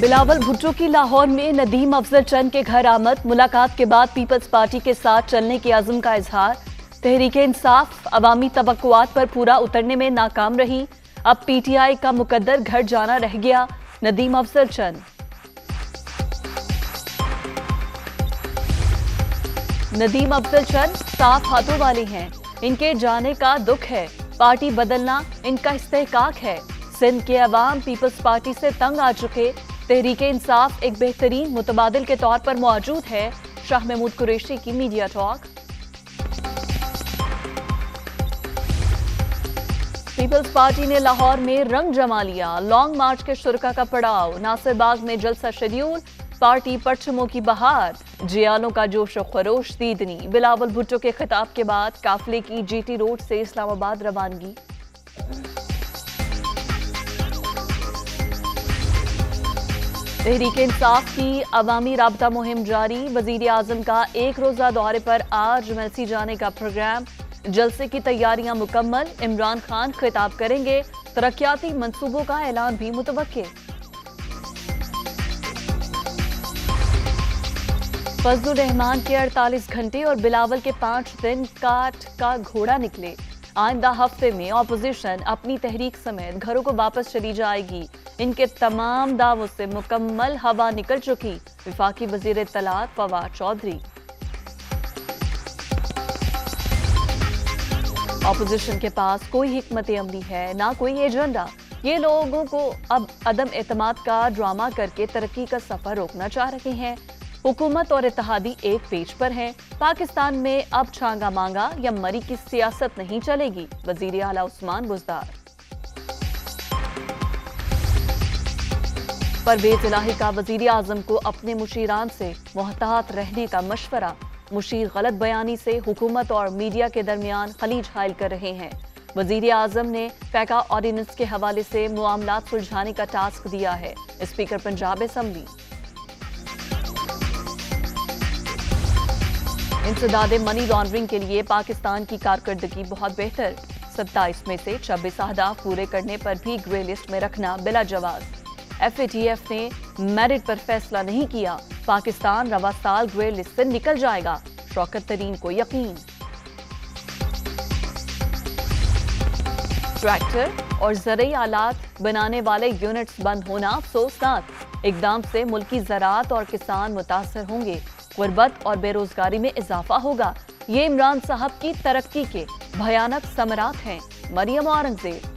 बिलावल भुट्टो की लाहौर में नदीम अफजल चंद के घर आमद। मुलाकात के बाद पीपल्स पार्टी के साथ चलने के अज़्म का इजहार। तहरीके इंसाफ अवामी तवक्कुआत पर पूरा उतरने में नाकाम रही। अब पीटीआई का मुकद्दर घर जाना रह गया। नदीम अफजल चंद। नदीम अफजल चंद साफ हाथों वाले हैं, इनके जाने का दुख है। पार्टी बदलना इनका इस्तेहकाक है। सिंध के अवाम पीपल्स पार्टी से तंग आ चुके। तहरीके इंसाफ एक बेहतरीन मुतबादिल के तौर पर मौजूद है। शाह महमूद कुरैशी की मीडिया टॉक। पीपल्स पार्टी ने लाहौर में रंग जमा लिया। लॉन्ग मार्च के शुरका का पड़ाव। नासिर बाग में जलसा शेड्यूल। पार्टी परचमों की बहार। जियालों का जोश व खरोश दीदनी। बिलावल भुट्टो के खिताब के बाद काफिले की जीटी रोड से इस्लामाबाद रवानगी। तहरीक इंसाफ की अवामी राबता मुहिम जारी। वजीर आजम का एक रोजा दौरे पर आज एमएलसी जाने का प्रोग्राम। जलसे की तैयारियां मुकम्मल। इमरान खान खिताब करेंगे। तरक्याती मंसूबों का ऐलान भी मुतवक्के। फजलुर रहमान के 48 घंटे और बिलावल के 5 दिन काट का घोड़ा निकले। आइंदा हफ्ते में ऑपोजिशन अपनी तहरीक समेत घरों को वापस चली जाएगी। इनके तमाम दावों से मुकम्मल हवा निकल चुकी। वफाकी वजीर इत्तलात फवाद चौधरी। ऑपोजिशन के पास कोई हिकमत अमली है, ना कोई एजेंडा। ये लोगों को अब अदम एतमाद का ड्रामा करके तरक्की का सफर रोकना चाह रहे हैं। हुकूमत और इत्तेहादी एक पेज पर हैं। पाकिस्तान में अब छांगा मांगा या मरी की सियासत नहीं चलेगी। वजीर आला उस्मान बुज़दार। परवेज इलाही का वजीर आजम को अपने मुशीरान से मुहतात रहने का मशवरा। मुशीर गलत बयानी से हुकूमत और मीडिया के दरमियान खलीज हायल कर रहे हैं। वजीर आजम ने फैका ऑर्डिनेंस के हवाले से मामलात सुलझाने का टास्क दिया है। Speaker Punjab assembly. इंसदादे मनी लॉन्ड्रिंग के लिए पाकिस्तान की कारकर्दगी बहुत बेहतर। 27 में से 26 अहदाफ पूरे करने पर भी ग्रे लिस्ट में रखना बिला जवाज। FATF ने मेरिट पर फैसला नहीं किया। पाकिस्तान रवा साल ग्रे लिस्ट से निकल जाएगा। शौकत तरीन को यकीन। ट्रैक्टर और ज़रई आलात बनाने वाले यूनिट्स बंद होना अफसोसनाक। इकदाम से मुल्की ज़राअत और किसान मुतासर होंगे। गुर्बत और बेरोजगारी में इजाफा होगा। ये इमरान साहब की तरक्की के भयानक समरात हैं। मरियम औरंगजेब।